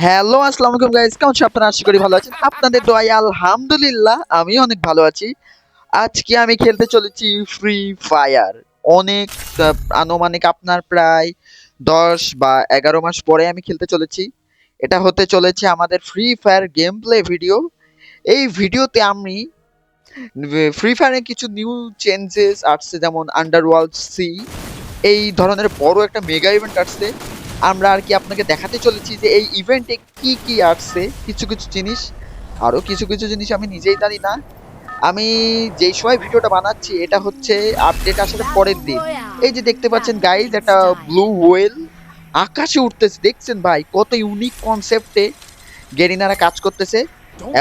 Hello, আসসালামু আলাইকুম guys. কেমন আছেন আপনারা? আশা করি ভালো আছেন। আপনাদের দোয়ায় আলহামদুলিল্লাহ আমি অনেক ভালো আছি। আজকে আমি খেলতে চলেছি ফ্রি ফায়ার। অনেক আনুমানিক আপনার প্রায় 10 বা 11 মাস পরে আমি খেলতে চলেছি। এটা হতে চলেছে আমাদের free fire game play video. এই ভিডিওতে আমি ফ্রি ফায়ারে কিছু নিউ চেঞ্জেস আসছে, যেমন আন্ডারওয়ার্ল্ড সি, এই ধরনের বড় একটা মেগা ইভেন্ট আসছে। আমরা আর কি আপনাকে দেখাতে চলেছি যে এই ইভেন্টে কি কি আসছে, কিছু কিছু জিনিস। আরো কিছু কিছু জিনিস আমি নিজেই জানি না। আমি যেই সময় ভিডিওটা বানাচ্ছি এটা হচ্ছে আপডেট আসার পরের দিন। এই যে দেখতে পাচ্ছেন গাইজ, একটা ব্লু হোয়েল আকাশে উঠতেছে, দেখছেন ভাই কত ইউনিক কনসেপ্টে গেরিনারা কাজ করতেছে।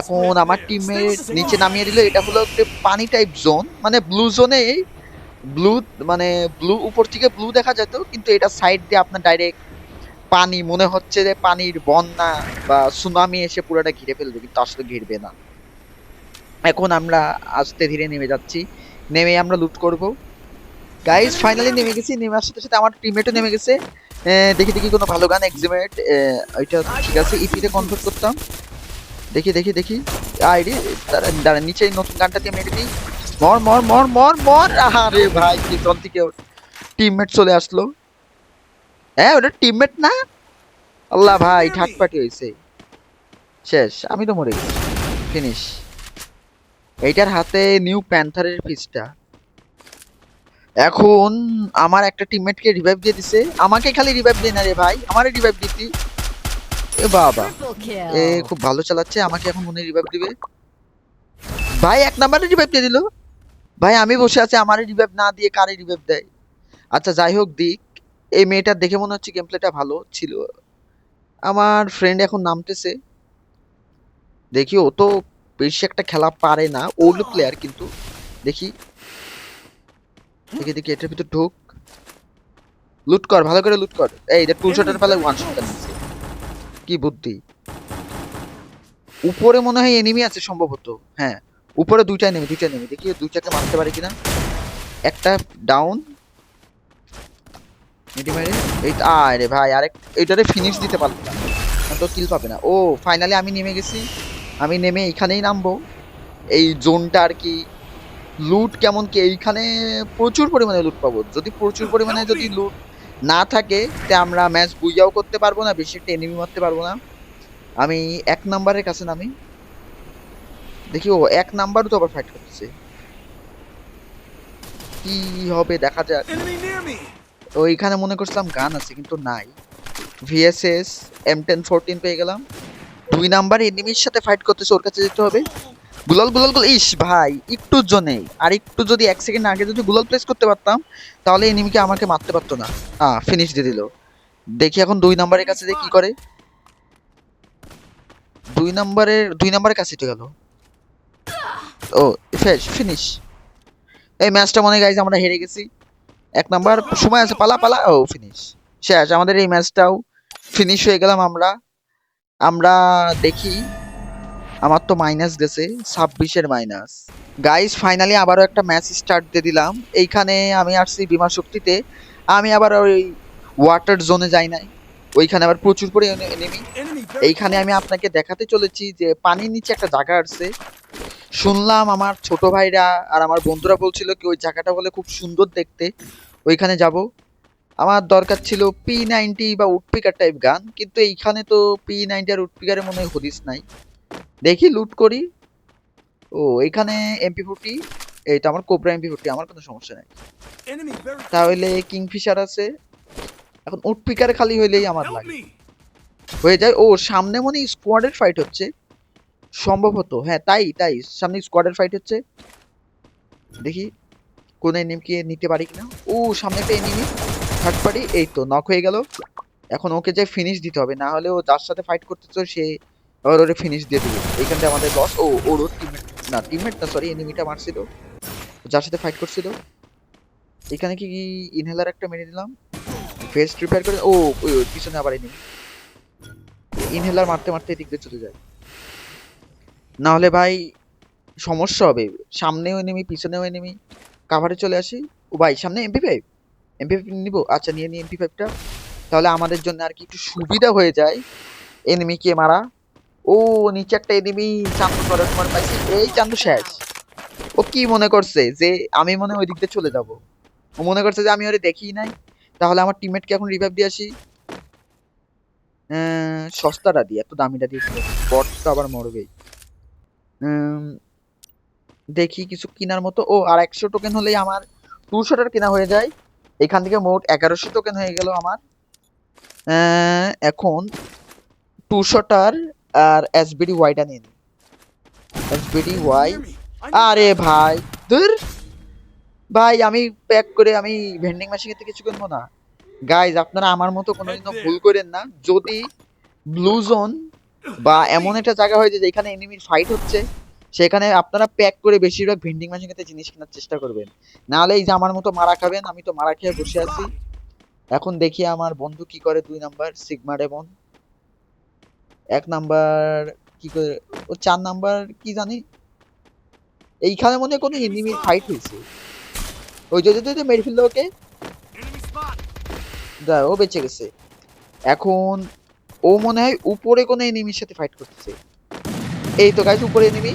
এখন আমার টিমের নিচে নামিয়ে দিল। এটা হলো একটা পানি টাইপ জোন, মানে ব্লু জোনে ব্লু, মানে ব্লু উপর থেকে ব্লু দেখা যেত, কিন্তু এটা সাইড দিয়ে আপনার ডাইরেক্ট পানি, মনে হচ্ছে যে পানির বন্যা বা সুনামি এসে পুরোটা ঘিরে ফেলবে, কিন্তু আসলে ঘিরবে না। এখন আমরা আস্তে ধীরে নেমে যাচ্ছি, নেমে আমরা লুট করব। গাইজ ফাইনালি নেমে গেছি, নেমে আসার সাথে সাথে আমার টিমমেটও নেমে গেছে। দেখি দেখি কোনো ভালো গান এক্সিমেট, ওইটা ঠিক আছে, ইপিতে কনভার্ট করতাম। দেখি দেখি দেখি আইডি, দাঁড়া নিচে নতুন গানটা দিয়ে মেরে দিই। মর মর মর মর মর, আরে ভাই পিছন থেকে টিমমেট চলে আসলো। হ্যাঁ, ওটা টিমমেট না। আল্লাহ ভাই, ঠাক পাটি হয়েছে। শেষ, আমি তো মরে গেছি। ফিনিশ। এইটার হাতে নিউ প্যান্থারের পিসটা। এখন আমার একটা টিমমেটকে রিভাইভ দিয়ে দিছে, আমাকে খালি রিভাইভ দেয় না রে ভাই, আমারে রিভাইভ দিতি। এ বাবা, এ খুব ভালো চালাচ্ছে, আমাকে এখন মনে রিভাইভ দিবে। ভাই এক নাম্বারে রিভাইভ দিয়ে দিল। ভাই আমি বসে আছি, আমারে রিভাইভ না দিয়ে কারে রিভাইভ দেয়। আচ্ছা যাই হোক দিক, এই মেয়েটার দেখে মনে হচ্ছে গেম প্লেটা ভালো ছিল। আমার ফ্রেন্ড এখন নামতেছে, দেখি ও তো বেশি একটা খেলা পারে না, ওল্ড প্লেয়ার কিন্তু। দেখি দেখি দেখি এটার ভিতর ঢোক, লুট কর, ভালো করে লুট কর। এই যে টুল শটের ফেলে ওয়ান শট নিচ্ছে, কি বুদ্ধি। উপরে মনে হয় এনিমি আছে সম্ভবত। হ্যাঁ, উপরে দুইটা এনিমি, দুইটা এনিমি, দেখি দুইটাকে মারতে পারে কিনা। একটা ডাউন, মিডি মেরে। এই আরে ভাই, আরেক এইটারে ফিনিশ দিতে পারলাম না, তো কিল পাবে না। ও ফাইনালি আমি নেমে গেছি, আমি নেমে এইখানেই নামবো। এই জোনটা আর কি লুট কেমন কি, এইখানে প্রচুর পরিমাণে লুট পাবো। যদি প্রচুর পরিমাণে যদি লুট না থাকে তে আমরা ম্যাচ বুইয়াও করতে পারবো না, বেশি একটা এনিমি মারতে পারবো না। আমি এক নাম্বারের কাছে নামি, দেখি ও এক নাম্বারও তো আবার ফাইট করতেছে, কি হবে দেখা যাক। তো এইখানে মনে করছিলাম গান আছে, কিন্তু নাই। ভিএসএস M1014 পেয়ে গেলাম। দুই নাম্বার এনিমির সাথে ফাইট করতেছে, ওর কাছে যেতে হবে। গুলাল গুলাল গুল, ইস ভাই একটুর জন্যে, আর একটু যদি এক সেকেন্ড আগে যদি গুলাল প্লেস করতে পারতাম তাহলে এনিমিকে আমাকে মারতে পারতো না। ফিনিশ দিয়ে দিল। দেখি এখন দুই নাম্বারের কাছে যে কি করে। দুই নাম্বারের কাছে গেল। ও ফিনিশ। এই ম্যাচটা মনে হয় গাইজ আমরা হেরে গেছি। এক নাম্বার সময় আছে, পালা পালা। ও ফিনিশ। শেষ, আমাদের এই ম্যাচটাও ফিনিশ হয়ে গেলাম আমরা। আমরা দেখি, আমার তো মাইনাস গেছে, 26-এর মাইনাস। গাইস ফাইনালি আবারও একটা ম্যাচ স্টার্ট দিয়ে দিলাম। এইখানে আমি আসছি বিমা শক্তিতে, আমি আবার ওই ওয়াটার জোনে যাই নাই, ওইখানে আবার প্রচুর পরিমাণে এনিমি। এইখানে আমি আপনাকে দেখাতে চলেছি যে পানির নিচে একটা জায়গা আছে। শুনলাম আমার ছোট ভাইরা আর আমার বন্ধুরা বলছিল কি ওই জায়গাটা বলে খুব সুন্দর দেখতে, ওইখানে যাব। আমার দরকার ছিল P90 বা উডপিকার টাইপ গান, কিন্তু এইখানে তো P90 আর উডপিকারের মনে হয় হদিস নাই। দেখি লুট করি। ও এইখানে MP40, এই তো আমার কোবরা MP40, আমার কোনো সমস্যা নাই। তাহলে কিংফিশার আছে, এখন উডপিকার খালি হইলেই আমার লাগে, হয়ে যায়। ও সামনে মনে স্কোয়াডের ফাইট হচ্ছে সম্ভবত, হ্যাঁ তাই তাই, সামনে স্কোয়াডের ফাইট হচ্ছে। দেখি কোন এনিমিকে নিতে পারি কিনা। ও সামনে একটা এনিমি, থার্ড পার্টি, এই তো নক হয়ে গেল। এখন ওকে যে ফিনিশ দিতে হবে, না হলে ও যার সাথে ফাইট করতেছে সে আবার ওরে ফিনিশ দিয়ে দিবে। এইখানটা আমাদের লস। ও ওর টিমমেট, না টিমমেট না সরি, এনিমিটা মারছিল যার সাথে ফাইট করছিল। এখানে কি ইনহেলার একটা মেরে দিলাম, ফেস রিপেয়ার করে। ও ওই ওই পিছনে আবার এনিমি, ইনহেলার মারতে মারতে এদিক দিয়ে চলে যায়, না হলে ভাই সমস্যা হবে। সামনেও এনিমি পিছনেও এনিমি, কাভারে চলে আসি। ও ভাই সামনে MP5, MP5 নিবো, আচ্ছা নিয়ে নিই MP5টা, তাহলে আমাদের জন্য আর কি একটু সুবিধা হয়ে যায়। এনিমিকে মারা। ও নিচে একটা এনিমি চান্দু করার সময় পাইছি, এই চান্দু শেষ। ও কি মনে করছে যে আমি মনে হয় ওই দিক দিয়ে চলে যাব, ও মনে করছে যে আমি ওরে দেখি নাই। তাহলে আমার টিমমেটকে এখন রিভাইভ দিয়ে আসি। সস্তাটা দিয়ে, এত দামিটা দিয়ে বট তো আবার মরবেই। দেখি কিছু কেনার মতো। ও আর 100 টোকেন হলেই আমার 200টার কেনা হয়ে যায়। এখান থেকে মোট 1100 টোকেন হয়ে গেল আমার। এখন 200টার আর এসবিডি ওয়াইটা নিয়ে নিই। এসবিডি ওয়াই, আরে ভাই ধুর, ভাই আমি প্যাক করে আমি ভেন্ডিং মেশিন থেকে কিছু কিনবো না। গাইজ আপনারা আমার মতো কোনোদিনও ভুল করেন না। যদি ব্লু জোন বা এমন একটা জায়গা হয় যে যেখানে এনিমির ফাইট হচ্ছে, সেখানে আপনারা প্যাক করে বেশিরভাগ ভেন্ডিং মেশিন থেকে জিনিস কেনার চেষ্টা করবেন। নাহলে এই যে আমার মতো মারা খাবেন। আমি তো মারা খেয়ে বসে আছি। এখন দেখি আমার বন্ধু কি করে। 2 নাম্বার সিগমা ডেমন, 1 নাম্বার কি করে, ও 4 নাম্বার কি জানি। এইখানে মনে হয় কোনো এনিমির ফাইট হয়েছে। ওই যে মেরে ফেললো ওকে, ও বেঁচে গেছে। এখন ও মনে হয় উপরে কোনো এনিমির সাথে ফাইট করতেছে। এই তো গাইস উপরে এনিমি,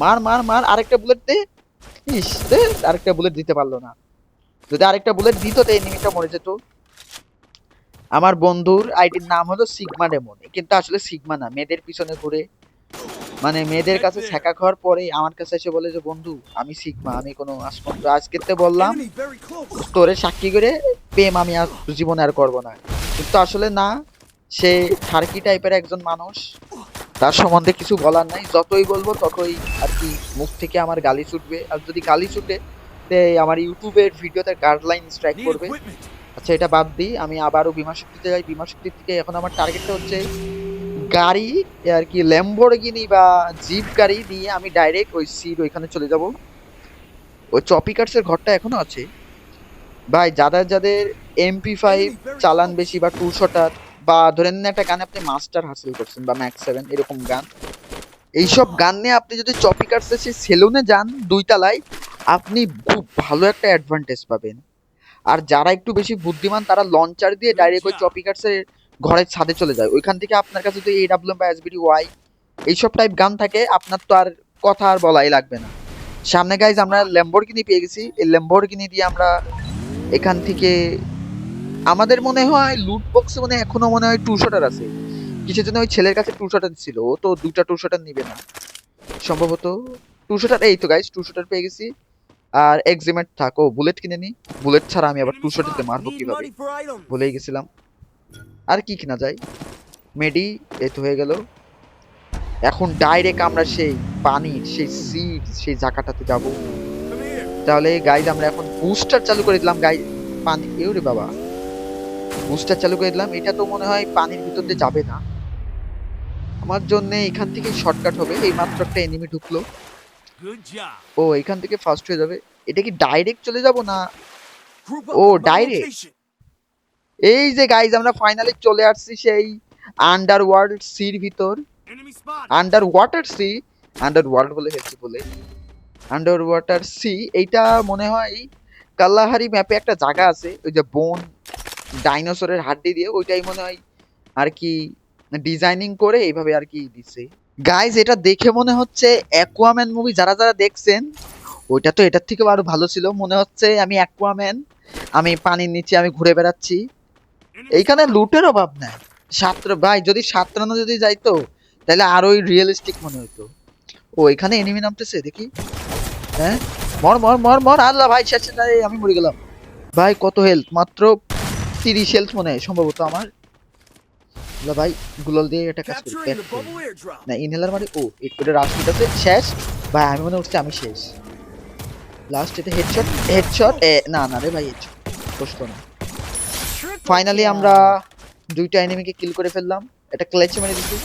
মার মার মার, আরেকটা বুলেট দে। ইস দে, আরেকটা বুলেট দিতে পারলো না। যদি আরেকটা বুলেট দিত তো এনিমিটা মরে যেত। আমার বন্ধুর আইডির নাম হলো সিগমা ডেমন, কিন্তু আসলে সিগমা না, মেয়েদের পিছনে ঘুরে, মানে মেয়েদের কাছে ছ্যাঁকা খাওয়ার পরে আমার কাছে এসে বলে যে বন্ধু আমি সিগমা, আমি কোনো আসমাত্র। আজকে তো বললাম তোরে সাক্ষী করে প্রেম আমি আর জীবনে আর করবো না, কিন্তু আসলে না, সে ঠারকি টাইপের একজন মানুষ। তার সম্বন্ধে কিছু বলার নাই, যতই বলবো ততই আর কি মুখ থেকে আমার গালি ছুটবে। আর যদি গালি ছুটে তে আমার ইউটিউবের ভিডিওতে গাইডলাইন স্ট্রাইক করবে। আচ্ছা এটা বাদ দিই, আমি আবারও বিমা শক্তিতে যাই। বিমা শক্তির থেকে এখন আমার টার্গেটটা হচ্ছে গাড়ি আর কি, ল্যাম্বরগিনি বা জিপ গাড়ি দিয়ে আমি ডাইরেক্ট ওই সিট ওইখানে চলে যাব। ওই চপিকার্সের ঘরটা এখনো আছে। ভাই যাদের যাদের MP5 চালান বেশি বা 200টার, বা ধরেন না একটা গানে আপনি মাস্টার হাসিল করছেন বা ম্যাক্স 7 এরকম গান, এইসব গান নিয়ে আপনি যদি চপিকার্সে সেই সেলুনে যান 2 তলায়, আপনি খুব ভালো একটা অ্যাডভান্টেজ পাবেন। আর যারা একটু বেশি বুদ্ধিমান তারা লঞ্চার দিয়ে ডাইরেক্ট ওই চপিকার্সের ঘরের ছাদে চলে যায়। ওইখান থেকে আপনার কাছে যদি AWM বা এসবিডি ওয়াই এইসব টাইপ গান থাকে, আপনার তো আর কথা আর বলাই লাগবে না। সামনে গাইজ আমরা ল্যাম্বরগিনি পেয়ে গেছি। এই ল্যাম্বরগিনি দিয়ে আমরা এখান থেকে, আমাদের মনে হয় লুট বক্সে মনে হয় এখনো মনে হয় 200টার আছে। কিসের জন্য ওই ছেলের কাছে 200টার ছিল, ও তো 2টা 200টার নিবে না সম্ভবত। 200টার, এই তো গাইজ 200টার পেয়ে গেছি। আর এক্সিমেট থাক, ও বুলেট কিনে নি। বুলেট ছাড়া আমি আবার 200টাতে মারবো কিভাবে, ভুলেই গেছিলাম। আর কি কিনা যায়, মেডি, এই তো হয়ে গেল। এখন ডাইরেক্ট আমরা সেই পানির সেই সিট সেই জায়গাটাতে যাব। তাহলে গাইজ আমরা এখন বুস্টার চালু করে দিলাম। গাইজ পানি, এরে বাবা, বুস্টার চালু করে দিলাম। এটা তো মনে হয় পানির ভিতর দিয়ে যাবে না আমার জন্য, এখান থেকে শর্টকাট হবে। এই মাত্র একটা এনিমি ঢুকলো, ও এখান থেকে ফার্স্ট হয়ে যাবে। এটা কি ডাইরেক্ট চলে যাব না, ও ডাইরেক্ট। এই যে গাইজ আমরা ফাইনালি চলে আসছি সেই আন্ডার ওয়ার্ল্ড সির ভিতর। Underwater sea, underworld বলে হেলছি বলে, আন্ডার ওয়াটার সি। এইটা মনে হয় কাল্লাহারি ম্যাপে একটা জায়গা আছে, ওই যে বোন ডাইনোসরের হাড্ডি দিয়ে, ওইটাই মনে হয় আর কি ডিজাইনিং করে এইভাবে আর কি দিছে। গাইজ এটা দেখে মনে হচ্ছে অ্যাকুয়াম্যান মুভি যারা যারা দেখছেন, ওইটা তো এটার থেকে আরো ভালো ছিল। মনে হচ্ছে আমি অ্যাকুয়াম্যান, আমি পানির নিচে আমি ঘুরে বেড়াচ্ছি। এইখানে লুটের অভাব নাই। ভাই যদি সাতরানো যদি যাইতো তাহলে আরোই রিয়েলিস্টিক মনে হতো। ও এখানে এনিমি নামতেছে দেখি। হ্যাঁ মর মর মর মর, আল্লাহ ভাই শেষ, আমি মরে গেলাম। ভাই কত হেলথ, মাত্র 30 হেলথ মনে হয় সম্ভবত আমার। আল্লাহ ভাই গুলাল দিয়ে একটা কাজ করি, না ইনহেলার মারি। ও এটা রাশ আছে শেষ। ভাই আমি মনে হচ্ছে আমি শেষ। লাস্ট এটা হেডশট, হেডশট, না না রে ভাই হেডশট বসতো না। ফাইনালি আমরা 2টা এনিমিকে কিল করে ফেললাম, এটা ক্লাচে মেরে দিছি।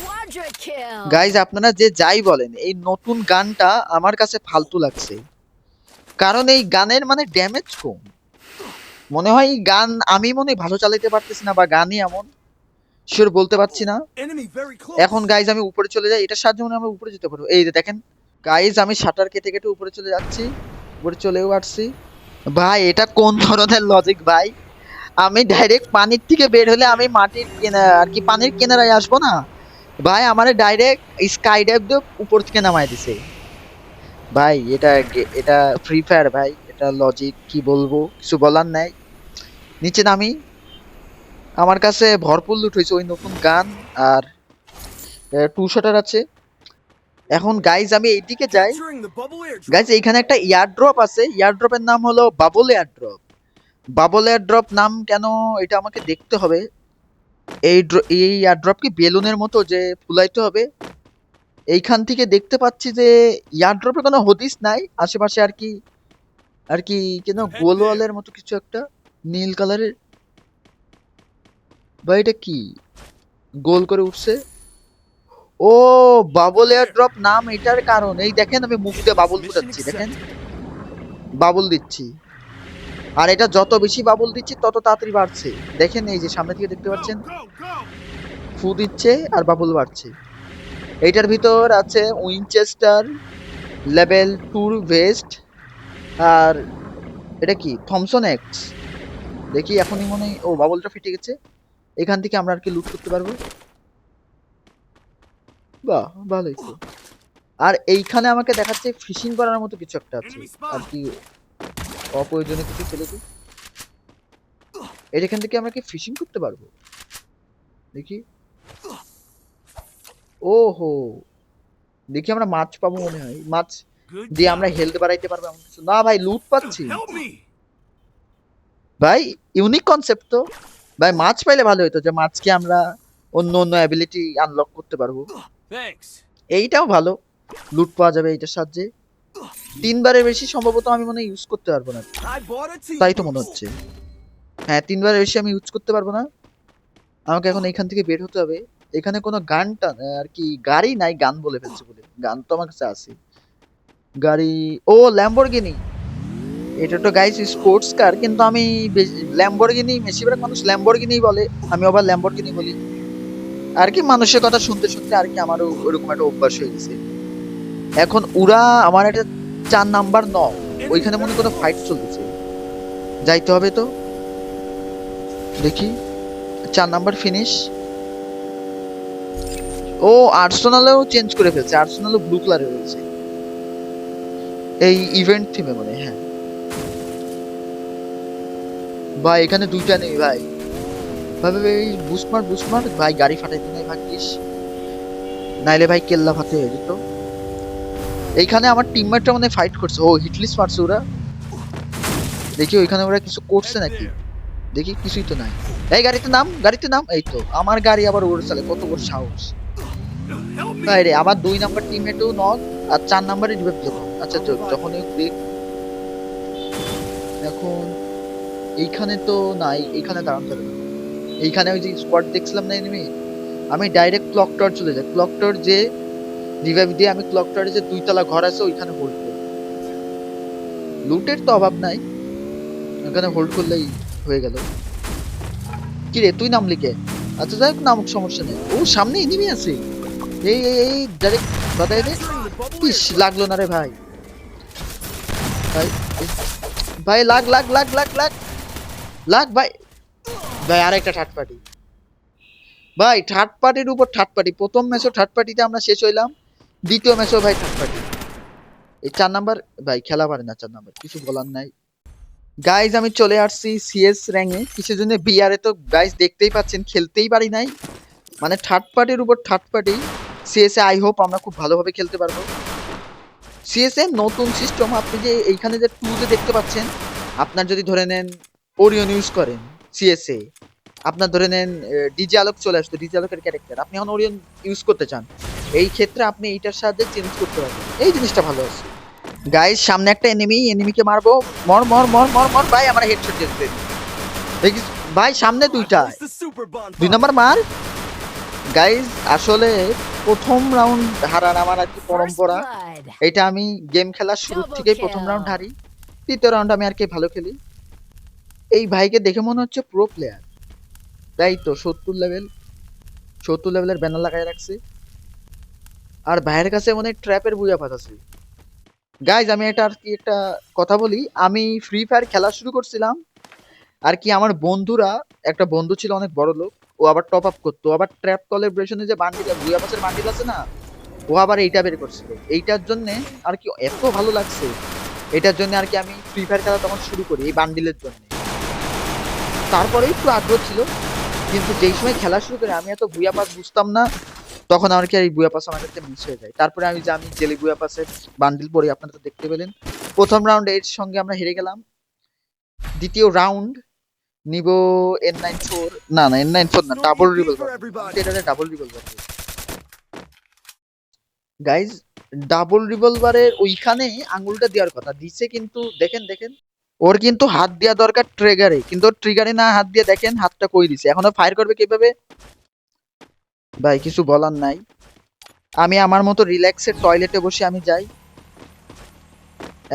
গাইজ আপনারা যে যাই বলেন, এই নতুন গানটা আমার কাছে ফালতু লাগছে, কারণ এই গানের মানে ড্যামেজ কম। মনে হয় গান আমি মনে হয় ভালো চালাতে পারতেছি না, বা গানই এমন, শিওর বলতে পারছি না। এখন গাইজ আমি উপরে চলে যাই, এটার সাহায্যে মনে হয় আমরা উপরে যেতে পারবো। এই যে দেখেন গাইজ আমি শাটার কেটে কেটে উপরে চলে যাচ্ছি, উপরে চলেও আসছি। ভাই এটা কোন ধরনের লজিক ভাই, আমি ডাইরেক্ট পানির থেকে বের হলে আমি মাটির আর কি পানির কিনারায় আসবো না, ভাই আমারে ডাইরেক্ট স্কাই ডাইভ দিয়ে উপর থেকে নামায় দিছে ভাই। এটা ফ্রি ফায়ার ভাই, এটা লজিক কি বলবো, কিছু বলার নাই। নিচে নামি, আমার কাছে ভরপুর লুট হয়েছে, ওই নতুন গান আর টু শটার আছে। এখন গাইজ আমি এইদিকে যাই। গাইজ এইখানে একটা এয়ার ড্রপ আছে, এয়ার ড্রপের নাম হলো bubble air drop. Bubble air drop নাম কেন, এটা আমাকে দেখতে হবে। এই এয়ার ড্রপ কি বেলুনের মতো যে ফুলাইতে হবে? এইখান থেকে দেখতে পাচ্ছি যে এয়ার ড্রপের কোনো হদিস নাই আশেপাশে, আর কি কেন গোল ওয়ালের মতো কিছু একটা নীল কালারের। ভাই এটা কি গোল করে উঠছে? ও, বাবল এয়ার ড্রপ নাম এটার কারণ এই দেখেন, আমি মুখ দিয়ে বাবল ফুটাচ্ছি, দেখেন বাবল দিচ্ছি। আর এটা যত বেশি বাবল দিচ্ছি তত তাড়াতাড়ি বাড়ছে। দেখেন এই যে সামনে থেকে দেখতে পাচ্ছেন, ফু দিচ্ছে আর বাবল বাড়ছে। এইটার ভিতর আছে উইনচেস্টার লেভেল 2 ভেস্ট, আর এটা কি থমসন এক্স। দেখি এখনই মনে হয়, ও বাবলটা ফেটে গেছে। এখান থেকে আমরা আর কি লুট করতে পারবো। বাহ, ভালোই তো। আর এইখানে আমাকে দেখাচ্ছে ফিশিং করার মতো কিছু একটা আছে, আর কি অপ্রয়োজনীয় কিছু ফেলে দিই। এখান থেকে আমরা কি ফিশিং করতে পারবো? দেখি। ওহো, দেখি আমরা মাছ পাবো মনে হয়, মাছ দিয়ে আমরা হেলথ বাড়াইতে পারবো এমন কিছু। না ভাই, লুট পাচ্ছি ভাই, ইউনিক কনসেপ্ট তো। ভাই মাছ পাইলে ভালো হতো, যে মাছকে আমরা অন্য অন্য অ্যাবিলিটি আনলক করতে পারবো। এইটাও ভালো, লুট পাওয়া যাবে এইটার সাহায্যে। 3বারের বেশি সম্ভবত আমি মনে হয় ইউজ করতে পারবো না, তাই তো মনে হচ্ছে। হ্যাঁ, 3বারের বেশি আমি ইউজ করতে পারবো না। আমাকে এখন এখান থেকে বের হতে হবে। এখানে কোনো গানটা আর কি গাড়ি নাই, গান বলে ফেলছে বলে। গান তো আমার কাছে আছে। গাড়ি, ও ল্যাম্বরগিনি। এটা তো গাইস স্পোর্টস কার, কিন্তু আমি ল্যাম্বরগিনি, বেশিরভাগ মানুষ ল্যাম্বরগিনি বলে, আমি আবার ল্যাম্বরগিনি বলি। আর কি মানুষের কথা শুনতে শুনতে আর কি আমারও ওরকম একটা অভ্যাস হয়ে গেছে। এখন ওরা আমার একটা 4 নাম্বার ওইখানে মনে কোনো ফাইট চলতেছে, যাইতে হবে তো। দেখি 4 নাম্বার ফিনিশ। ও, আর্সেনালও চেঞ্জ করে ফেলছে, আর্সেনালও ব্লু কালারের হয়েছে এই ইভেন্ট থিমে মনে হয়। হ্যাঁ ভাই, এখানে 2টা নেই ভাই। ভাবে ভাই, বুস্টমার ভাই, গাড়ি ফাটাইতে নাই ভাগ্যিস, নাইলে ভাই কেল্লা ফাতে হয়ে যেত। এইখানে আমার টিমমেটরা মানে ফাইট করছে, ও হিটলিস্ট মারছে ওরা। দেখি ওইখানে ওরা কিছু করছে নাকি, দেখি কিছুই তো নাই। এই গাড়িতে নাম, গাড়িতে নাম। এই তো আমার গাড়ি আবার ওর চালে, কত বড় সাহস ভাই রে। আমার 2 নাম্বার টিমমেটও নক, আর 4 নাম্বারে রিভাইভ দেবো। আচ্ছা যখন দেখ, এখন এইখানে তো নাই, এইখানে দাঁড়ানো যাবে না। এইখানে ওই যে স্পট দেখছিলাম না এনিমি, আমি ডাইরেক্ট ক্লক টাওয়ার চলে যাই। ক্লক টাওয়ার যে রিভাইভ দিয়ে আমি ক্লক টাওয়ারে যে 2তলা ঘর আছে ওইখানে হোল্ড করি। লুটের তো অভাব নাই, ওখানে হোল্ড করলেই হয়ে গেল। কি রে, তুই নামলি কে? আচ্ছা যাই হোক, নামক সমস্যা নেই। ও সামনে এনিমি আছে, এই ডাইরেক্ট বাদাই দে। ইস, লাগলো না রে ভাই। ভাই ভাই, লাগ ভাই। ভাই আরেকটা থার্ড পার্টি, ভাই থার্ড পার্টির উপর থার্ড পার্টি। প্রথম ম্যাচও থার্ড পার্টিতে আমরা শেষ হইলাম, দ্বিতীয় ম্যাচও ভাই থার্ড পার্টি। এই 4 নাম্বার ভাই খেলা পারে না, 4 নাম্বার কিছু বলার নাই। গাইজ আমি চলে আসছি সিএস র্যাঙ্কে, কিসের জন্য বিআরে তো গাইজ দেখতেই পাচ্ছেন, খেলতেই পারি নাই। মানে থার্ড পার্টির উপর third party. CSA I hope আমরা খুব ভালোভাবে খেলতে পারবো। সিএসএ নতুন সিস্টেম, আপনি যে এইখানে যে টুতে দেখতে পাচ্ছেন, আপনার যদি ধরে নেন ওরিয়ন ইউজ করেন সিএসএ, আপনার ধরে নেন ডিজে আলোক চলে আসতো, ডিজে আলোকের ক্যারেক্টার, আপনি এখন ওরিয়ন ইউজ করতে চান, এই ক্ষেত্রে আপনি এইটার সাহায্যে চেঞ্জ করতে পারবেন। এই জিনিসটা ভালো আছে। গাইস সামনে একটা এনিমিকে মারবো। মর মর মর মর মর ভাই, আমার হেডশট দিতে দেখিস ভাই, সামনে 2টা। 2 নাম্বার মার। গাইস আসলে প্রথম রাউন্ড হারার আমার আর কি পরম্পরা, এটা আমি গেম খেলার শুরু থেকেই প্রথম রাউন্ড হারি, তৃতীয় রাউন্ড আমি আর কি ভালো খেলি। এই ভাইকে দেখে মনে হচ্ছে প্রো প্লেয়ার, তাই তো 70 লেভেলের ব্যানার লাগাই রাখছে, আর ভাইয়ের কাছে মনে ট্র্যাপের বুয়া পাত আছে। গাইজ আমি এটা আর কি একটা কথা বলি, আমি ফ্রি ফায়ার খেলা শুরু করছিলাম আর কি, আমার বন্ধুরা, একটা বন্ধু ছিল অনেক বড় লোক, ও আবার টপ আপ করতো, ও আবার ট্র্যাপ কলাবরেশনে যে বান্ডিল বুয়া পাসের বান্ডিল আছে না, ও আবার এইটা বের করছিল। এইটার জন্য আর কি এত ভালো লাগছে, এটার জন্য আর কি আমি ফ্রি ফায়ার খেলা তখন শুরু করি এই বান্ডিলের জন্য। তারপরে একটু আগ্রহ ছিল, কিন্তু যেই সময় খেলা শুরু করি আমি এত বুয়া পাস বুঝতাম না, তখন আর কি এই বুয়া পাস আমার কাছে মিস হয়ে যায়। তারপরে আমি জেলি বুয়া পাসের বান্ডিল পরে আপনারা তো দেখতে পেলেন। প্রথম রাউন্ড এর সঙ্গে আমরা হেরে গেলাম। দ্বিতীয় রাউন্ড নিব N94, না N94 না, ডাবল রিভলভার। এটা ডাবল রিভলভার গাইজ, ডাবল রিভলভারের ওইখানে আঙুলটা দেওয়ার কথা দিছে, কিন্তু দেখেন দেখেন ওর কিন্তু হাত দেওয়া দরকার ট্রিগারে, কিন্তু ওর ট্রিগারে না হাত দিয়ে দেখেন হাতটা কই দিছে। এখনো ফায়ার করবে কিভাবে ভাই, কিছু বলার নাই। আমি আমার মতো রিল্যাক্সের টয়লেটে বসে আমি যাই।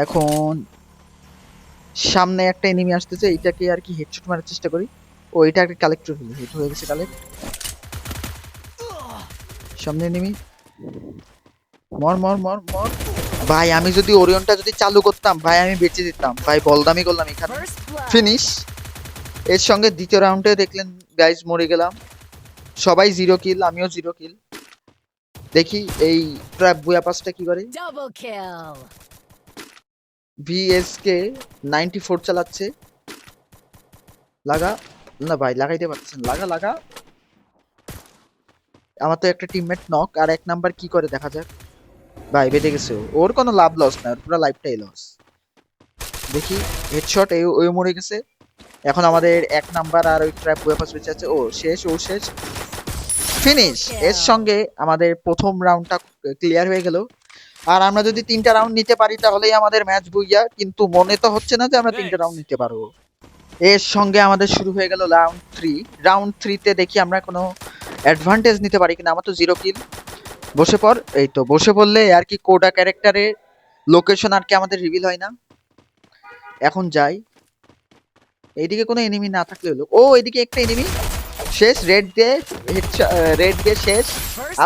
এখন সামনে একটা এনিমি আসতেছে, এইটাকে আর কি হেডশট মারার চেষ্টা করি। ও এটা একটা কালেক্টর ফেলি, হিট হয়ে গেছে কালেক্ট। সামনে এনিমি, মর মর মর মর। ভাই আমি যদি ওরিয়নটা যদি চালু করতাম ভাই, আমি বেঁচে দিতাম ভাই, বলদামি করলাম এখানে। ফিনিশ। এর সঙ্গে দ্বিতীয় রাউন্ডে দেখলেন গাইজ মরে গেলাম। সবাই 0 কিল, আমিও 0 কিল। দেখি এই ট্র্যাপ বুয়া পাসটা কি করে। ভিএসকে 94 চালাচ্ছে, লাগা। না ভাই লাগাইতে পারছেন, লাগা লাগা। আমার তো একটা টিমমেট নক, আর 1 নাম্বার কি করে দেখা যাক। ভাই বেঁধে গেছে ও, ওর কোনো লাভ লস না, ওর পুরো লাইফটাই লস। দেখি হেডশট, ওই মরে গেছে। এখন আমাদের 1 নাম্বার আর ওই ট্র্যাপ বুয়া পাস বেঁচে আছে। ও শেষ, ও শেষ। ফিনিশ। এর সঙ্গে আমাদের প্রথম রাউন্ডটা ক্লিয়ার হয়ে গেল। আর আমরা যদি 3টা রাউন্ড নিতে পারি তাহলেই আমাদের ম্যাচ বুইয়া, কিন্তু মনে তো হচ্ছে না যে আমরা 3টা রাউন্ড নিতে পারবো। এর সঙ্গে আমাদের শুরু হয়ে গেল রাউন্ড 3। রাউন্ড 3 তে দেখি আমরা কোনো অ্যাডভান্টেজ নিতে পারি কিনা। আমার তো 0 কিল। বসে পড়, এই তো বসে পড়লে আর কি কোডা ক্যারেক্টারের লোকেশন আর কি আমাদের রিভিল হয় না। এখন যাই, এইদিকে কোনো এনিমি না থাকলে হলো। ও এদিকে একটা এনিমি শেষ, রেড দিয়ে রেড দিয়ে শেষ।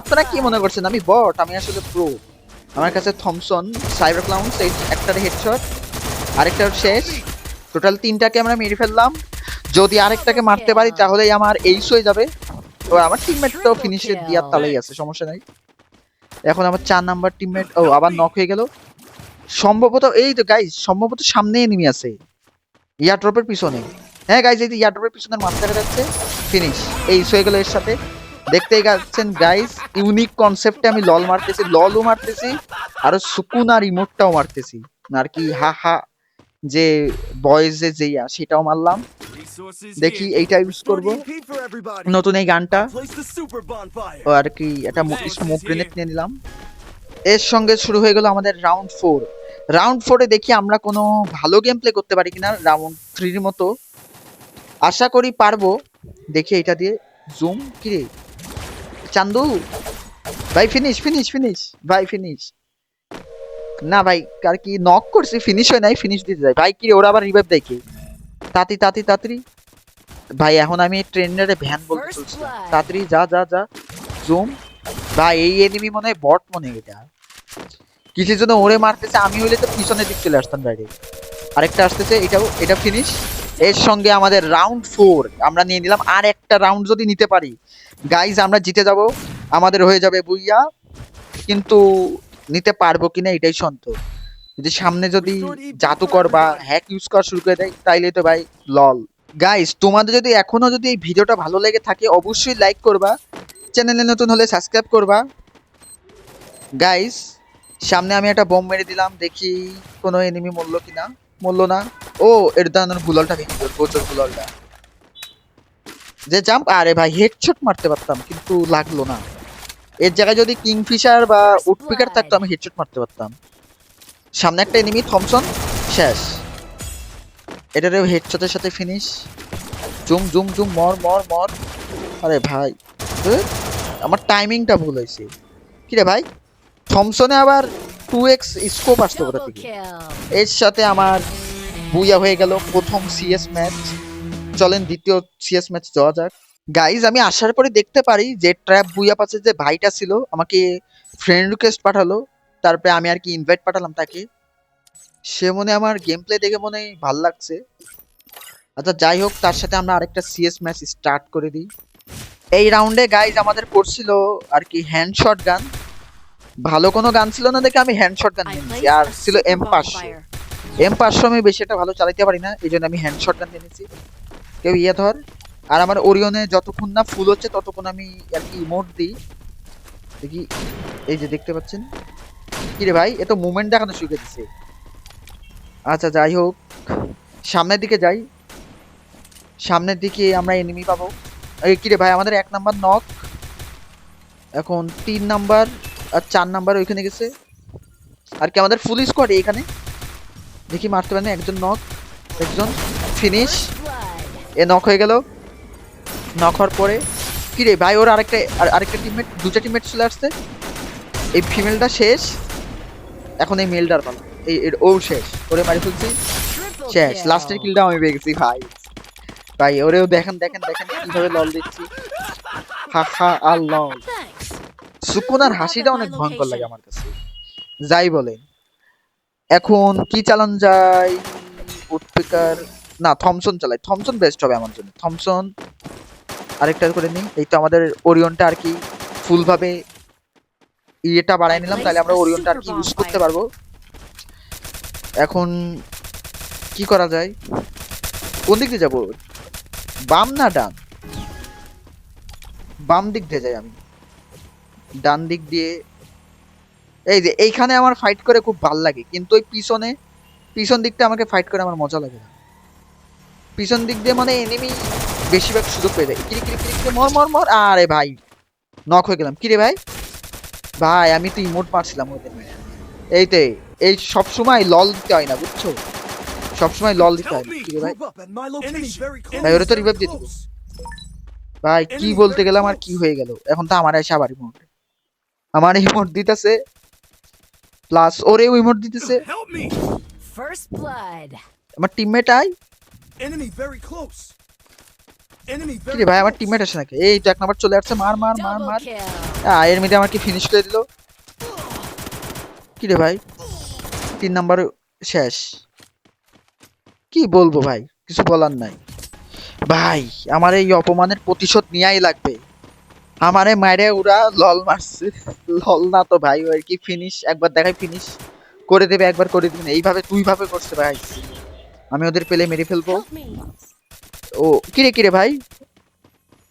আপনারা কি মনে করছেন আমি বট? আমি আসলে প্রো। আমার কাছে থমসন সাইবার ক্লাউন একটার হেডশট, আরেকটার শেষ। টোটাল 3টাকে আমরা মেরে ফেললাম। যদি আরেকটাকে মারতে পারি তাহলেই আমার এইস হয়ে যাবে। তো আমার টিমমেট তো ফিনিশের দিয়ার তালেই আছে, সমস্যা নাই। এখন আমার 4 নাম্বার টিমমেট ও আবার নক হয়ে গেল। সম্ভবত এই তো গাইজ, সম্ভবত সামনে এনিমি আছে ইয়ার ড্রপের পিছনে। হ্যাঁ গাইজ, এই যে ইয়ার ড্রপের পিছনের মাঝখানে যাচ্ছে। ফিনিশ। এইস হয়ে গেল এর সাথে। দেখতেই পাচ্ছেন গাইজ, ইউনিক কনসেপ্টে আমি লল মারতেছি, ললও মারতেছি, আর সুকুন আর ইমোটটাও মারতেছি আর কি। হা হা যে বয়েজে যেইয়া সেটাও মারলাম। দেখি এইটা ইউজ করব, নতুন এই গানটা। ও আর কি একটা স্মোক গ্রেনেড নিয়ে নিলাম। এর সঙ্গে শুরু হয়ে গেল আমাদের রাউন্ড 4। রাউন্ড 4-এ দেখি আমরা কোনো ভালো গেম প্লে করতে পারি কিনা রাউন্ড 3-র মতো। আশা করি পারবো। দেখি এটা দিয়ে জুম। কি রে চান্দু ভাই, ফিনিশ ফিনিশ ফিনিশ ভাই, ফিনিশ। না ভাই, আর কি নক করছি, ফিনিশ হয় নাই, ফিনিশ দিতে যাই ভাই। কি রে ওরা আবার রিভাইভ দেয় কি? তাড়াতাড়ি তাড়াতাড়ি তাড়াতাড়ি ভাই, এখন আমি ট্রেন্ডারে ভ্যান বলতে চলছিলাম। তাড়াতাড়ি যা যা যা, জুম। ভাই এই এনিমি মনে হয় বট, মনে হয় এটা। কিসের জন্য ওরে মারতেছে, আমি হইলে তো পিছনের দিক চলে আসতাম বাইরে। আরেকটা আসতেছে, এটা ফিনিশ। এর সঙ্গে আমাদের রাউন্ড 4 আমরা নিয়ে নিলাম। আর একটা রাউন্ড যদি নিতে পারি গাইজ, আমরা জিতে যাব, আমাদের হয়ে যাবে বুইয়া। কিন্তু নিতে পারবো কিনা এটাই সন্দেহ। যদি সামনে যদি জাদুকর বা হ্যাক ইউজ করা শুরু করে দেয় তাইলে তো ভাই লল। গাইজ তোমাদের যদি এখনো যদি এই ভিডিওটা ভালো লেগে থাকে অবশ্যই লাইক করবা, চ্যানেলে নতুন হলে সাবস্ক্রাইব করবা। গাইজ সামনে আমি একটা বোম মেরে দিলাম, দেখি কোনো এনিমি মরলো কিনা। মরলো না। ও এর দানোর গুলালটা ভেঙে দিল, গোচর গুলালটা যে জাম্প। আরে ভাই হেডশট মারতে পারতাম কিন্তু লাগলো না। এর জায়গায় যদি কিংফিশার বা উডপিকার থাকতো আমি হেডশট মারতে পারতাম। সামনে একটা এনিমি থমসন, শেষ। এটারও হেডশটের সাথে ফিনিশ। জুম জুম জুম, মর মর মর। আরে ভাই আমার টাইমিংটা ভুল হয়েছে। কি রে ভাই, থমসনে আবার 2x স্কোপ আসতো কোথা থেকে। এর সাথে আমার বুইয়া হয়ে গেল প্রথম সিএস ম্যাচ। চলেন দ্বিতীয় সিএস ম্যাচ যাওয়া যাক। গাইজ আমি আসার পরে দেখতে পারি যে ট্র্যাপ বুইয়া পাশে যে ভাইটা ছিল আমাকে ফ্রেন্ড রিকোয়েস্ট পাঠালো। তারপরে আমি আর কি ইনভাইট পাঠালাম তাকে। সে মনে আমার গেম প্লে দেখে মনে ভাল লাগছে। আচ্ছা যাই হোক, তার সাথে আমরা আরেকটা সিএস ম্যাচ স্টার্ট করে দিই। এই রাউন্ডে গাইজ আমাদের পড়ছিল আর কি হ্যান্ড শট গান। ভালো কোনো গান ছিল না দেখে আমি হ্যান্ড শট গান I নিয়েছি, placed আর a ছিল super M500। bonfire. M500 আমি বেশি একটা ভালো চালাতে পারি না, এই জন্য আমি হ্যান্ড শট গান নিয়েছি। কেউ ইয়ে ধর। আর আমার ওরিয়নে যতক্ষণ না ফুল হচ্ছে ততক্ষণ আমি আর কি ইমোট দিই। দেখি, এই যে দেখতে পাচ্ছেন। কি রে ভাই, এ তো মুভমেন্ট দেখানো শিখে দিছে। আচ্ছা যাই হোক, সামনের দিকে যাই। সামনের দিকে আমরা এনিমি পাবো। এই কি রে ভাই, আমাদের 1 নাম্বার নক, এখন 3 নাম্বার আর 4 নাম্বার ওইখানে গেছে। আর কি আমাদের ফুল স্কোয়াড এখানে, দেখি মারতে পারেন। একজন নক, একজন ফিনিশ। First blood. এ নক হয়ে গেল। নক হওয়ার পরে কি রে ভাই, ওর আরেকটা টিমমেট, দুটা টিমমেট চলে আসছে। এই ফিমেলটা শেষ, এখন এই মেলটার পালা। ও শেষ, ওরে মারি ফেলছি। Triple শেষ, kill. লাস্টের কিলটা আমি পেয়ে গেছি ভাই। ভাই ওরেও দেখেন দেখেন দেখেন কিভাবে লল দিচ্ছি। হা হা আর লল। Thanks. সুকুন আর Move up হাসিটা at my অনেক ভয়ঙ্কর লাগে location. আমার কাছে। যাই বলে, এখন কি চালান যায়? উডপেকার, না থমসন চালাই। থমসন বেস্ট হবে আমার জন্য, থমসন। আরেকটা করে নিই। এই তো আমাদের ওরিয়নটা আর কি ফুল ভাবে ইয়েটা বাড়াই নিলাম, তাহলে আমরা ওরিয়নটা আর কি ইউজ করতে পারবো। এখন কি করা যায়, কোন দিক দিয়ে যাবো? বাম না ডান? বাম দিক দিয়ে যাই আমি। ডান দিক দিয়ে, এই যে এইখানে আমার ফাইট করে খুব ভাল লাগে, কিন্তু ওই পিছন দিকটা আমাকে ফাইট করে আমার মজা লাগে না। পিছন দিক দিয়ে মানে এনিমি বেশিরভাগ সুযোগ পেয়ে যায়। কিরি কিরি কিরি কিরি, মর মর মর। আরে ভাই নক হয়ে গেলাম। কিরে ভাই, ভাই আমি তো ইমোট মারছিলাম ওদের মেয়ে। এইতে, এই সব সময় লল দিতে হয় না বুঝছো, সব সময় লল দিতে হয় না। কিরে ভাই, ভাই ওরে তো রিভাইভ দিয়ে দিব। ভাই কি বলতে গেলাম আর কি হয়ে গেল, এখন তো আমার এসে আবার ইমোট, আমার ইমোট দিতেছে প্লাস ওরেও ইমোট দিতেছে। First blood. আমার টিমমেট আই। কি রে ভাই, আমার টিমমেট আসে নাকি? এই তো 1 নাম্বার চলে আসছে, মার মার মার Double মার। kill. এর মধ্যে আমার কি ফিনিশ করে দিল। কি রে ভাই, 3 নাম্বার শেষ। কি বলবো ভাই, কিছু বলার নাই ভাই। আমার এই অপমানের প্রতিশোধ নেওয়াই লাগবে। আমারে মাইরে ওরা লল মারছে। লল না তো ভাই, ওই কি ফিনিশ একবার দেখাই, ফিনিশ করে দেবে একবার, করে দিবেন এইভাবে দুইভাবে করছে ভাই। আমি ওদের পেলে মেরে ফেলবো। Help me. ও কিরে কিরে ভাই,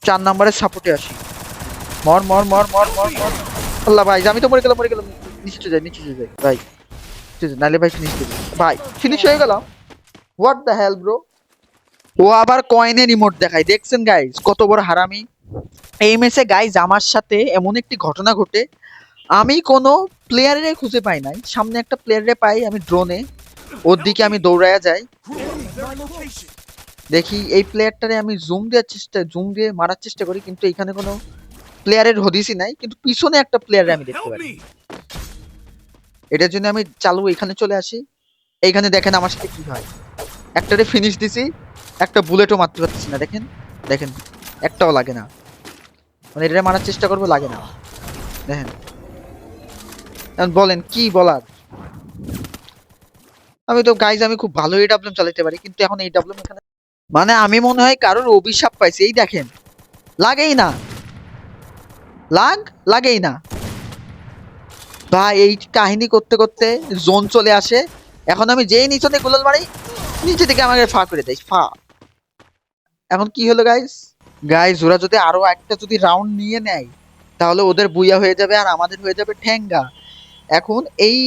4 নাম্বারের সাপোর্টে আসি। মর মর মর মর মর মর। আল্লাহ ভাই, আমি তো মরে গেলাম মরে গেলাম। নিচে যাই নিচে যাই ভাই, নালে ভাই ফিনিশ দিবি ভাই। ফিনিশ হয়ে গেলাম। What the hell bro. ও আবার কয়েনের রিমোট দেখায়, দেখছেন গাইজ কত বড় হারামি। এই ম্যাচে গাইজ আমার সাথে এমন একটি ঘটনা ঘটে, আমি কোনো প্লেয়ারে খুঁজে পাই নাই, সামনে একটা প্লেয়ারে পাই আমি ড্রোনে, ওর দিকে আমি দৌড়ায়া যাই। দেখি এই প্লেয়ারটারে আমি জুম দিয়ে মারার চেষ্টা করি, কিন্তু এখানে কোনো প্লেয়ারের হদিসই নাই, কিন্তু পিছনে একটা প্লেয়ারে আমি দেখতে পারি। এটার জন্য আমি চালু এখানে চলে আসি। এইখানে দেখেন আমার সাথে কি হয়, একটারে ফিনিশ দিছি, একটা বুলেটও মারতে পারতেছি না। দেখেন দেখেন, একটাও লাগে না, মানে এটা মারার চেষ্টা করবো লাগে না। দেখেন, এখন বলেন কি বলার। আমি তো গাইজ আমি খুব ভালো এডাব্লিউএম চালাতে পারি, কিন্তু এখন এডাব্লিউএম এখানে মানে আমি মনে হয় কারোর অভিশাপ পাইছি। এই দেখেন, লাগেই না, লাগেই না ভাই। এই কাহিনী করতে করতে জোন চলে আসে, এখন আমি যেই নিচনে গুলাল মারি, নিচে থেকে আমাকে ফা করে দেয় ফা। এখন কি হলো গাইজ, ওরা যদি আরো একটা যদি রাউন্ড নিয়ে নেয়, তাহলে ওদের বুইয়া হয়ে যাবে আর আমাদের হয়ে যাবে ঠেঙ্গা। এখন এই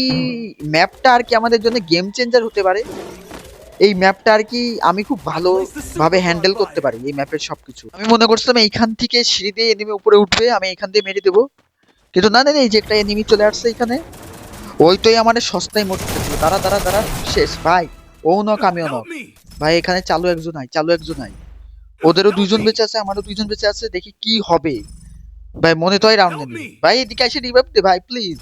ম্যাপটা আর কি আমাদের জন্য গেম চেঞ্জার হতে পারে। এই ম্যাপটা আর কি আমি খুব ভালো ভাবে হ্যান্ডেল করতে পারি এই ম্যাপের সবকিছু। আমি মনে করছিলাম এইখান থেকে সিঁড়ি দিয়ে এনিমি উপরে উঠবে, আমি এখান দিয়ে মেরে দেবো, কিন্তু না না না, এই যে একটা এনিমি চলে আসছে এখানে, ওইটাই আমাদের সস্তায় মরতে ছিল। দাঁড়া দাঁড়া দাঁড়া, শেষ ভাই। ও নক আমিও নক ভাই। এখানে চালু একজন নাই, চালু একজন নাই। ওদেরও 2 জন বেঁচে আছে, আমারও 2 জন বেঁচে আছে। দেখি কি হবে ভাই, মনে তো হয় রাউন্ড নেবে ভাই। এদিকে এসে রিভাইভ দে ভাই প্লিজ।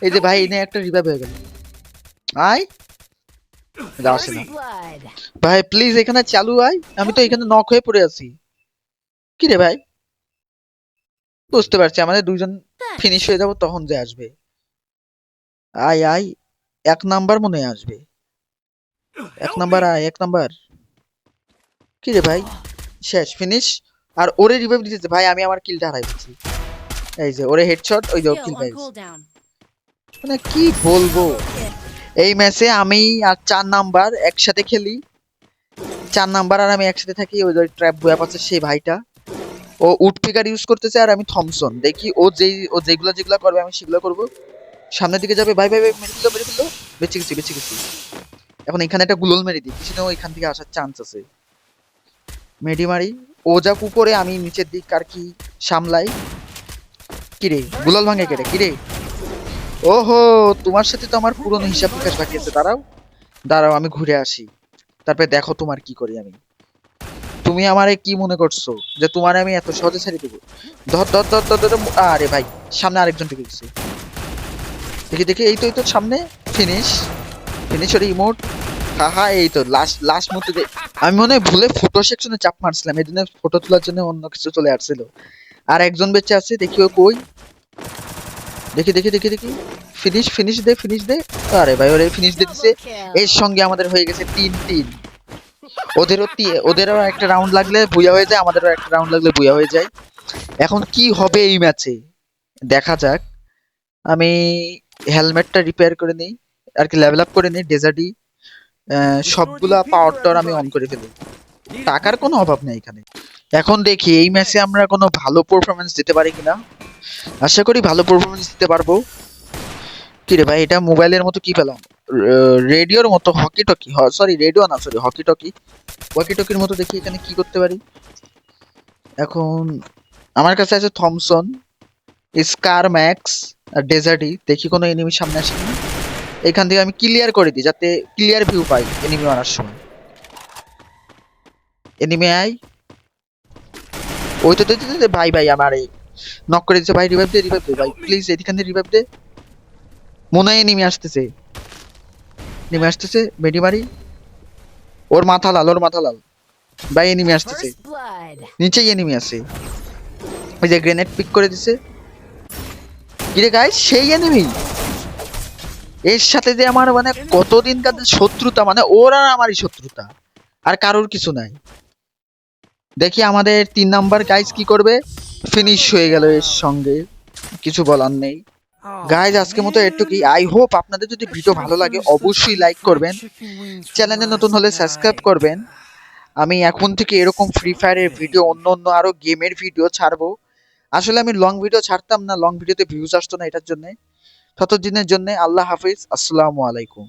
এই যে ভাই, এনে একটা রিভাইভ হয়ে গেল। আয়, আসে না First blood. ভাই, প্লিজ এখানে চালু আয়। আমি তো এখানে নক হয়ে পড়ে আছি। কি রে ভাই, বুঝতে পারছি আমাদের 2 জন ফিনিশ হয়ে যাবো, তখন যে আসবে। আয় আয়, 1 নাম্বার মনে হয় আসবে। 1 নাম্বার আয়, 1 নাম্বার। কি রে ভাই, শেষ ফিনিশ। আর ওরে রিভাইভ দিতেছে ভাই, আমি আমার কিলটা হারাই দিচ্ছি। এই যে ওরে হেডশট, ওই যে Kill kill on guys. cooldown. মানে কি বলবো, Double kill. এই ম্যাচে আমি আর 4 নাম্বার একসাথে খেলি। 4 নাম্বার আর আমি একসাথে থাকি। ওই যে ট্র্যাপ বয়া পাচ্ছে সেই ভাইটা, ও উড পিকার ইউজ করতেছে আর আমি থমসন। দেখি ও যেগুলা করবে আমি সেগুলো করব। সামনের দিকে যাবে, ভাই ভাই ভাই, মেরে ফেললো। বেঁচে গেছি। এখন এখানে একটা গুলল মেরে দিই, কিছু না এখান থেকে আসার চান্স আছে। মেডি মারি, ও যাক উপরে, আমি নিচের দিক আর কি সামলাই। কিরে গুলাল ভাঙে কেটে কিরে? ওহো, তোমার সাথে তো আমার পুরনো হিসাব নিকাশ বাকি আছে। দাঁড়াও দাঁড়াও, আমি ঘুরে আসি, তারপরে দেখো তোমার কি করি আমি। তুমি আমারে কি মনে করছো যে তোমারে আমি এত সহজে ছেড়ে দেবো? ধর। আরে ভাই, সামনে আরেকজন ঢুকে গেছে। দেখি এই তো সামনে। ফিনিশ ওর ইমোট। হা এই তো লাস্ট মুহূর্তে আমি মনে হয় ভুলে ফটো সেকশনে চাপ মারছিলাম, এই জন্য ফটো তোলার জন্য অন্য কিছু চলে আসছিল। আর একজন বেঁচে আছে, দেখি ও কই। দেখি। ফিনিশ দে। আরে ভাই, ওরে ফিনিশ দিয়ে দিছে। Double এর kill. সঙ্গে আমাদের হয়ে গেছে 3-3। ওদেরও একটা রাউন্ড লাগলে বুয়া হয়ে যায়, আমাদেরও একটা রাউন্ড লাগলে বুয়া হয়ে যায়। এখন কি হবে এই ম্যাচে দেখা যাক। আমি হেলমেটটা রিপেয়ার করে নিই, আর কি লেভেল আপ করে নিই। ডেজার্টি সবগুলা পাওয়ার টর আমি অন করে ফেলি। টাকার কোনো অভাব নেই এখানে। এখন দেখি এই ম্যাচে আমরা কোনো ভালো পারফরমেন্স দিতে পারি কিনা। আশা করি ভালো পারফরমেন্স দিতে পারবো। কি রে ভাই, এটা মোবাইলের মতো কি পেলাম? রেডিওর মতো হকি টকি, সরি রেডিও না, সরি হকি টকি, ওয়াকি টকির মতো। দেখি এখানে কি করতে পারি। এখন আমার কাছে আছে থমসন, স্কার ম্যাক্স আর ডেজার্টি। দেখি কোনো এনিমি সামনে আসে কিনা। এখান থেকে আমি ক্লিয়ার করে দিই যাতে ক্লিয়ার ভিউ পাই এনিমি মারার সময়। এনিমি আই, ওই তো ভাই আমার এই নক করে দিচ্ছে ভাই। রিভাইভ দে ভাই প্লিজ, এখান থেকে রিভাইভ দে। মনে হয় এনিমি আসতেছে। মেডি মারি। ওর মাথা লাল ভাই, এনিমি আসতেছে। First blood. নিচেই এনিমি আছে। ওই যে গ্রেনেড পিক করে দিছে। কিরে গাইস, সেই এনিমি। এর সাথে যে আমার মানে কতদিনকার যে শত্রুতা, মানে ওর আর আমারই শত্রুতা, আর কারোর কিছু নাই। দেখি আমাদের 3 নাম্বার গাইস কি করবে। ফিনিশ হয়ে গেল এর সঙ্গে, কিছু বলার নেই। গাইজ আজকের মতো এটুকুই। আই হোপ আপনাদের যদি ভিডিও ভালো লাগে অবশ্যই লাইক করবেন, চ্যানেলে নতুন হলে সাবস্ক্রাইব করবেন। আমি এখন থেকে এরকম ফ্রি ফায়ারের ভিডিও, অন্য আরো গেমের ভিডিও ছাড়বো। আসলে আমি লং ভিডিও ছাড়তাম না, লং ভিডিওতে ভিউজ আসতো না, এটার জন্য। ততদিনের জন্য আল্লাহ হাফিজ, আসসালামু আলাইকুম।